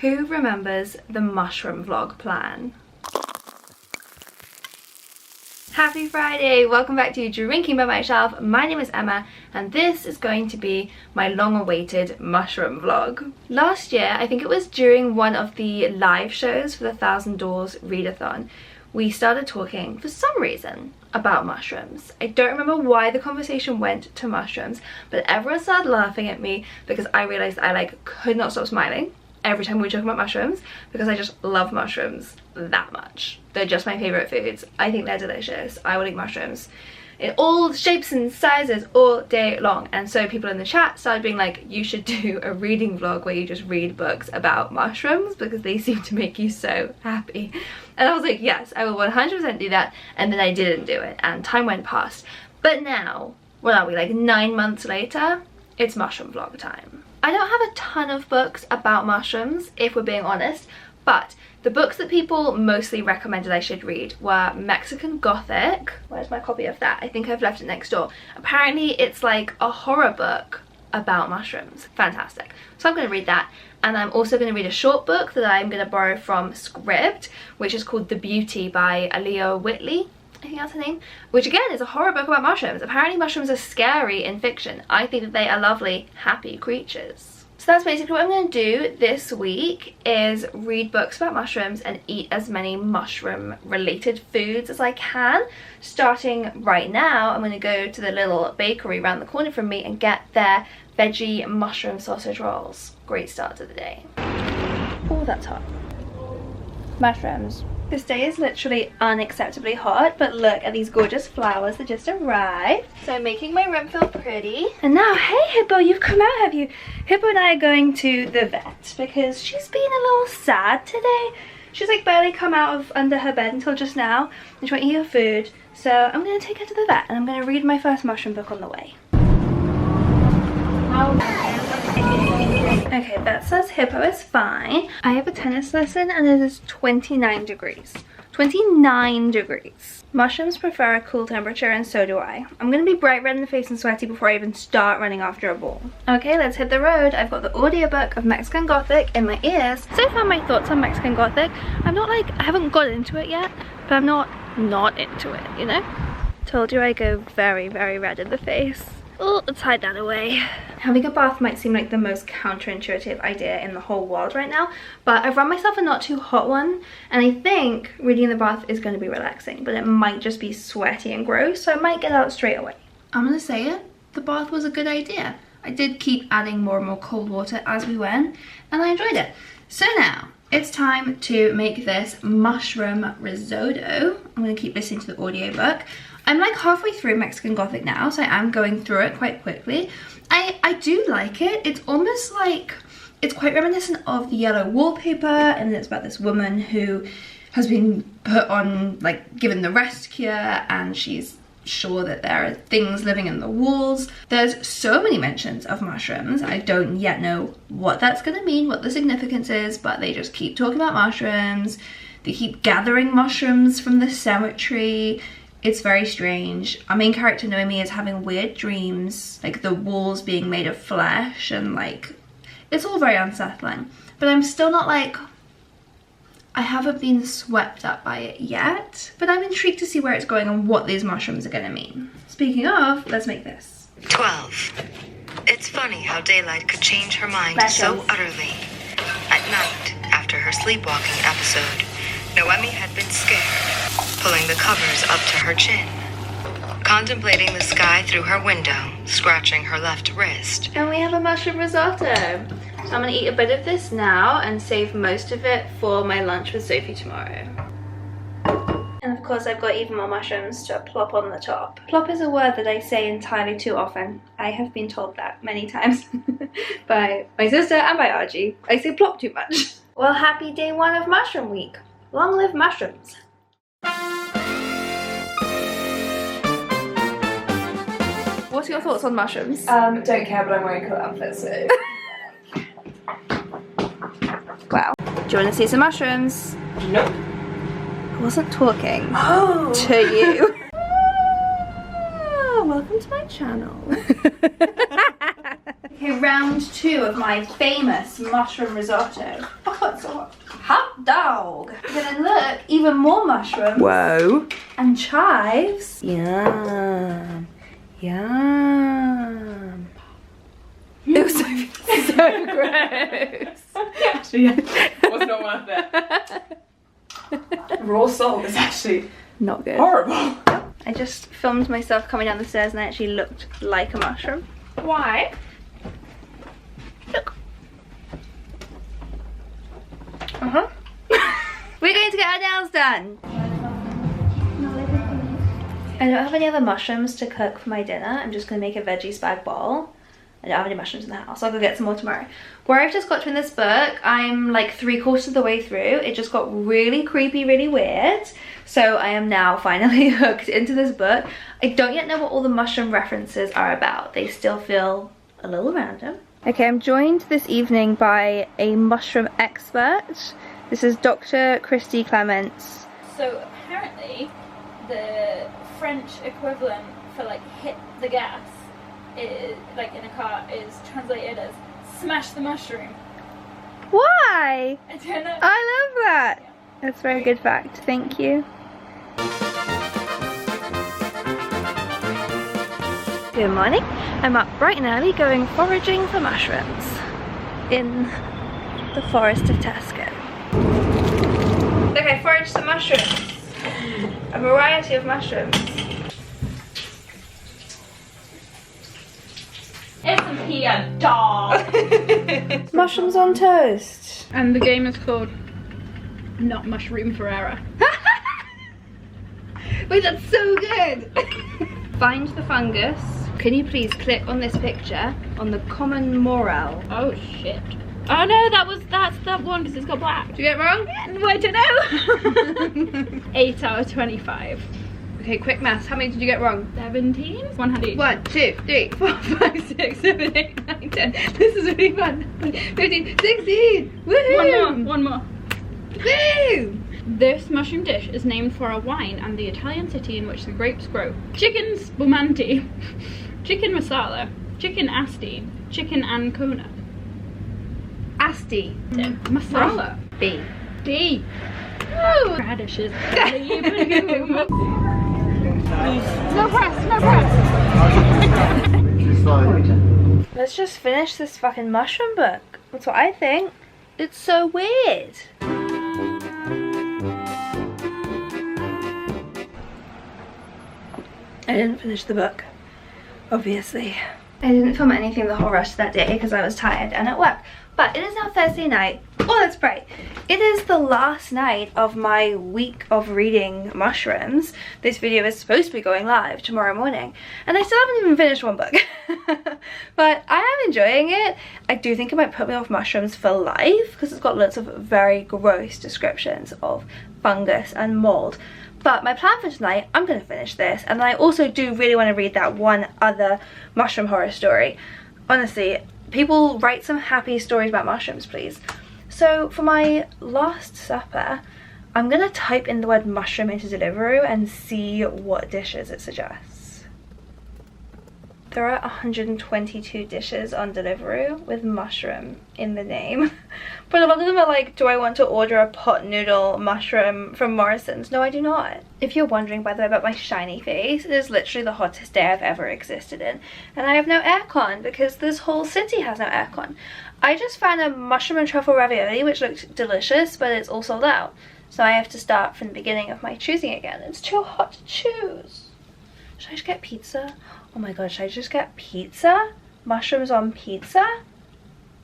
Who remembers the mushroom vlog plan? Happy Friday! Welcome back to Drinking by Myself. My name is Emma and this is going to be my long-awaited mushroom vlog. Last year, I think it was during one of the live shows for the 1,000 Doors readathon, we started talking for some reason about mushrooms. I don't remember why the conversation went to mushrooms, but everyone started laughing at me because I realized I could not stop smiling every time we were talking about mushrooms because I just love mushrooms that much. They're just my favorite foods. I think they're delicious. I will eat mushrooms in all shapes and sizes all day long. And so people in the chat started being like, you should do a reading vlog where you just read books about mushrooms because they seem to make you so happy. And I was like, yes, I will 100% do that. And then I didn't do it and time went past. But now, what are we, like 9 months later? It's mushroom vlog time. I don't have a ton of books about mushrooms, if we're being honest, but the books that people mostly recommended I should read were Mexican Gothic. Where's my copy of that? I think I've left it next door. Apparently it's like a horror book about mushrooms. Fantastic. So I'm going to read that. And I'm also going to read a short book that I'm going to borrow from Scribd, which is called The Beauty by Aliya Whiteley. I think that's her name, which again is a horror book about mushrooms. Apparently mushrooms are scary in fiction. I think that they are lovely, happy creatures. So that's basically what I'm going to do this week, is read books about mushrooms and eat as many mushroom related foods as I can. Starting right now, I'm going to go to the little bakery around the corner from me and get their veggie mushroom sausage rolls. Great start to the day. Oh, that's hot. Mushrooms. This day is literally unacceptably hot, but look at these gorgeous flowers that just arrived. So I'm making my room feel pretty. And now, hey Hippo, you've come out, have you? Hippo and I are going to the vet because she's been a little sad today. She's like barely come out of under her bed until just now, and she won't eat her food. So I'm gonna take her to the vet and I'm gonna read my first mushroom book on the way. Okay, that says Hippo is fine. I have a tennis lesson and it is 29 degrees. 29 degrees. Mushrooms prefer a cool temperature and so do I. I'm gonna be bright red in the face and sweaty before I even start running after a ball. Okay, let's hit the road. I've got the audiobook of Mexican Gothic in my ears. So far my thoughts on Mexican Gothic, I haven't got into it yet, but I'm not into it, you know? Told you I go very, very red in the face. Oh, let's hide that away. Having a bath might seem like the most counterintuitive idea in the whole world right now, but I've run myself a not too hot one, and I think reading in the bath is going to be relaxing, but it might just be sweaty and gross, so I might get out straight away. I'm gonna say it, the bath was a good idea. I did keep adding more and more cold water as we went, and I enjoyed it. So now, it's time to make this mushroom risotto. I'm gonna keep listening to the audiobook. I'm like halfway through Mexican Gothic now, so I am going through it quite quickly. I do like it. It's almost like, it's quite reminiscent of the yellow wallpaper, and it's about this woman who has been put on, like, given the rest cure, and she's sure that there are things living in the walls. There's so many mentions of mushrooms. I don't yet know what that's gonna mean, what the significance is, but they just keep talking about mushrooms. They keep gathering mushrooms from the cemetery. It's very strange. Our main character Noemi is having weird dreams, like the walls being made of flesh, and like, it's all very unsettling. But I'm still not like, I haven't been swept up by it yet, but I'm intrigued to see where it's going and what these mushrooms are gonna mean. Speaking of, let's make this. 12. It's funny how daylight could change her mind Mushrooms. so utterly. At night, after her sleepwalking episode, Noemi had been scared, pulling the covers up to her chin, contemplating the sky through her window, scratching her left wrist. And we have a mushroom risotto. So I'm gonna eat a bit of this now and save most of it for my lunch with Sophie tomorrow. And of course I've got even more mushrooms to plop on the top. Plop is a word that I say entirely too often. I have been told that many times by my sister and by Archie. I say plop too much. Well, happy day 1 of mushroom week. Long live mushrooms. What are your thoughts on mushrooms? Don't care, but I'm wearing cool outfits, so. Wow. Do you want to see some mushrooms? Nope. I wasn't talking Oh! to you. Welcome to my channel. Okay, round 2 of my famous mushroom risotto. Oh, it's a hot dog. And then look, even more mushrooms. Whoa. And chives. Yum. Yum. It was so gross. Actually, it was not worth it. Raw salt is actually not good. Horrible. I just filmed myself coming down the stairs and I actually looked like a mushroom. Why? Look. We're going to get our nails done. I don't have any other mushrooms to cook for my dinner. I'm just going to make a veggie spag bowl. I don't have any mushrooms in the house. I'll go get some more tomorrow. Where I've just got to in this book, I'm like 3/4 of the way through. It just got really creepy, really weird. So I am now finally hooked into this book. I don't yet know what all the mushroom references are about. They still feel a little random. Okay, I'm joined this evening by a mushroom expert. This is Dr. Christy Clements. So apparently the French equivalent for like hit the gas is, like in a car, is translated as smash the mushroom. Why? I don't know. I love that. Yeah. That's a very good fact. Thank you. Good morning. I'm up bright and early going foraging for mushrooms in the forest of Tesco. Okay, forage some mushrooms. A variety of mushrooms. Isn't he a dog? Mushrooms on toast. And the game is called Not Mushroom Ferrera. Wait, that's so good. Find the fungus. Can you please click on this picture on the common morel? Oh shit. Oh no, that's that one because it's got black. Did you get it wrong? I don't know. 8 out of 25. Okay, quick maths. How many did you get wrong? 17? One had each. 1, 2, 3, 4, 5, 6, 7, 8, 9, 10. This is really fun. 15, 16. Woohoo! One more. Woo! This mushroom dish is named for a wine and the Italian city in which the grapes grow. Chicken spumante, chicken masala, chicken asti, chicken ancona. Asti. Masala. B. D. Woo! Radishes. No press, no press. Let's just finish this fucking mushroom book. That's what I think. It's so weird. I didn't finish the book, obviously. I didn't film anything the whole rest of that day because I was tired and at work. But it is now Thursday night. Oh, that's bright. It is the last night of my week of reading mushrooms. This video is supposed to be going live tomorrow morning. And I still haven't even finished one book. But I am enjoying it. I do think it might put me off mushrooms for life because it's got lots of very gross descriptions of fungus and mold. But my plan for tonight, I'm going to finish this. And I also do really want to read that one other mushroom horror story. Honestly, people write some happy stories about mushrooms, please. So for my last supper, I'm going to type in the word mushroom into Deliveroo and see what dishes it suggests. There are 122 dishes on Deliveroo with mushroom in the name. But a lot of them are like, do I want to order a pot noodle mushroom from Morrison's? No, I do not. If you're wondering, by the way, about my shiny face, it is literally the hottest day I've ever existed in. And I have no aircon because this whole city has no aircon. I just found a mushroom and truffle ravioli which looked delicious, but it's all sold out. So I have to start from the beginning of my choosing again. It's too hot to choose. Should I just get pizza? Oh my god, should I just get pizza? Mushrooms on pizza?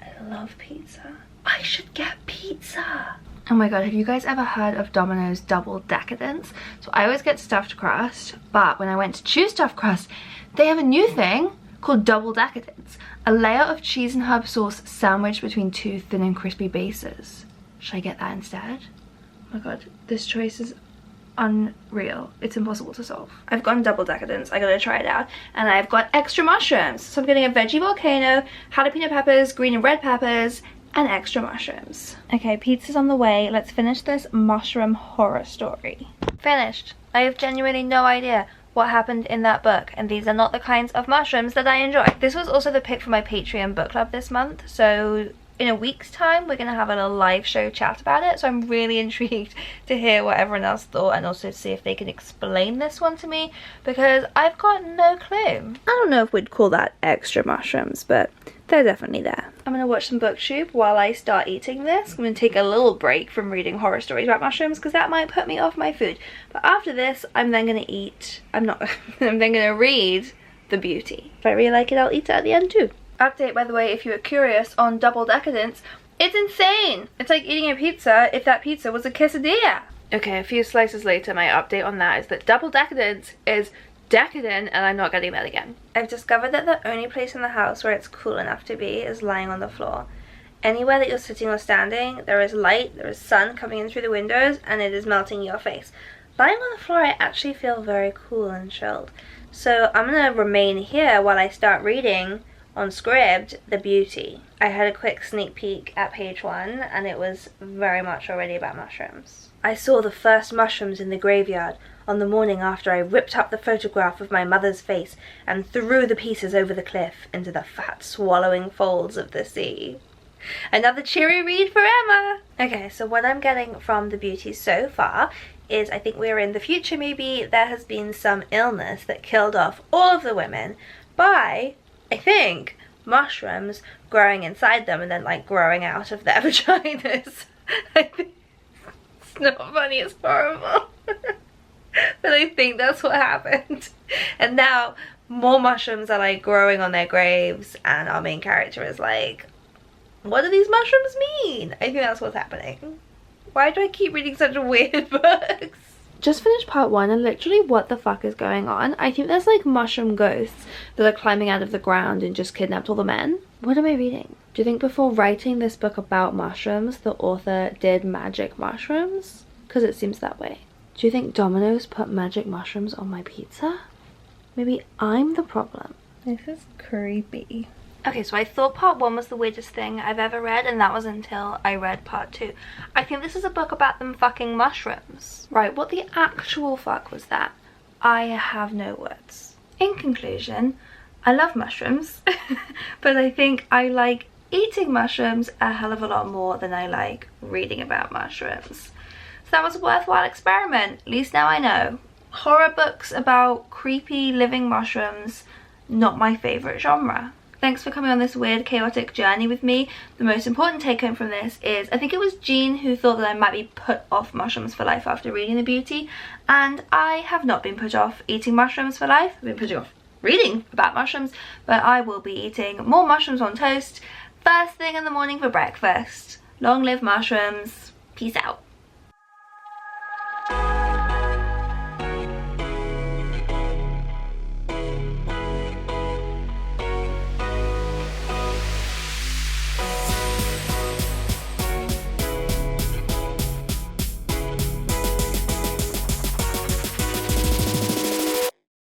I love pizza. I should get pizza. Oh my god, have you guys ever heard of Domino's double decadence? So I always get stuffed crust, but when I went to choose stuffed crust, they have a new thing called double decadence. A layer of cheese and herb sauce sandwiched between two thin and crispy bases. Should I get that instead? Oh my god, this choice is unreal. It's impossible to solve. I've gone double decadence. I gotta try it out. And I've got extra mushrooms. So I'm getting a veggie volcano, jalapeno peppers, green and red peppers, and extra mushrooms. Okay, pizza's on the way. Let's finish this mushroom horror story. Finished. I have genuinely no idea what happened in that book, and these are not the kinds of mushrooms that I enjoy. This was also the pick for my Patreon book club this month, so in a week's time we're gonna have a little live show chat about it, so I'm really intrigued to hear what everyone else thought and also see if they can explain this one to me, because I've got no clue. I don't know if we'd call that extra mushrooms, but they're definitely there. I'm gonna watch some booktube while I start eating this. I'm gonna take a little break from reading horror stories about mushrooms because that might put me off my food, but after this I'm then gonna eat, I'm then gonna read The Beauty. If I really like it, I'll eat it at the end too. Update, by the way, if you were curious on double decadence, it's insane. It's like eating a pizza if that pizza was a quesadilla. Okay, a few slices later, my update on that is that double decadence is decadent and I'm not getting that again. I've discovered that the only place in the house where it's cool enough to be is lying on the floor. Anywhere that you're sitting or standing, there is light, there is sun coming in through the windows, and it is melting your face. Lying on the floor, I actually feel very cool and chilled. So I'm gonna remain here while I start reading on Scribd, The Beauty. I had a quick sneak peek at page 1 and it was very much already about mushrooms. I saw the first mushrooms in the graveyard on the morning after I ripped up the photograph of my mother's face and threw the pieces over the cliff into the fat swallowing folds of the sea. Another cheery read for Emma! Okay, so what I'm getting from The Beauty so far is I think we're in the future. Maybe there has been some illness that killed off all of the women by, I think, mushrooms growing inside them and then like growing out of their vaginas. I think it's not funny, it's horrible. But I think that's what happened. And now more mushrooms are like growing on their graves and our main character is like, what do these mushrooms mean? I think that's what's happening. Why do I keep reading such weird books? Just finished part 1 and literally what the fuck is going on? I think there's like mushroom ghosts that are climbing out of the ground and just kidnapped all the men. What am I reading? Do you think before writing this book about mushrooms the author did magic mushrooms? Because it seems that way. Do you think Domino's put magic mushrooms on my pizza? Maybe I'm the problem. This is creepy. Okay, so I thought part 1 was the weirdest thing I've ever read, and that was until I read part 2. I think this is a book about them fucking mushrooms. Right, what the actual fuck was that? I have no words. In conclusion, I love mushrooms, but I think I like eating mushrooms a hell of a lot more than I like reading about mushrooms. So that was a worthwhile experiment, at least now I know. Horror books about creepy living mushrooms, not my favourite genre. Thanks for coming on this weird, chaotic journey with me. The most important take home from this is, I think it was Jean who thought that I might be put off mushrooms for life after reading The Beauty, and I have not been put off eating mushrooms for life. I've been put off reading about mushrooms, but I will be eating more mushrooms on toast first thing in the morning for breakfast. Long live mushrooms. Peace out.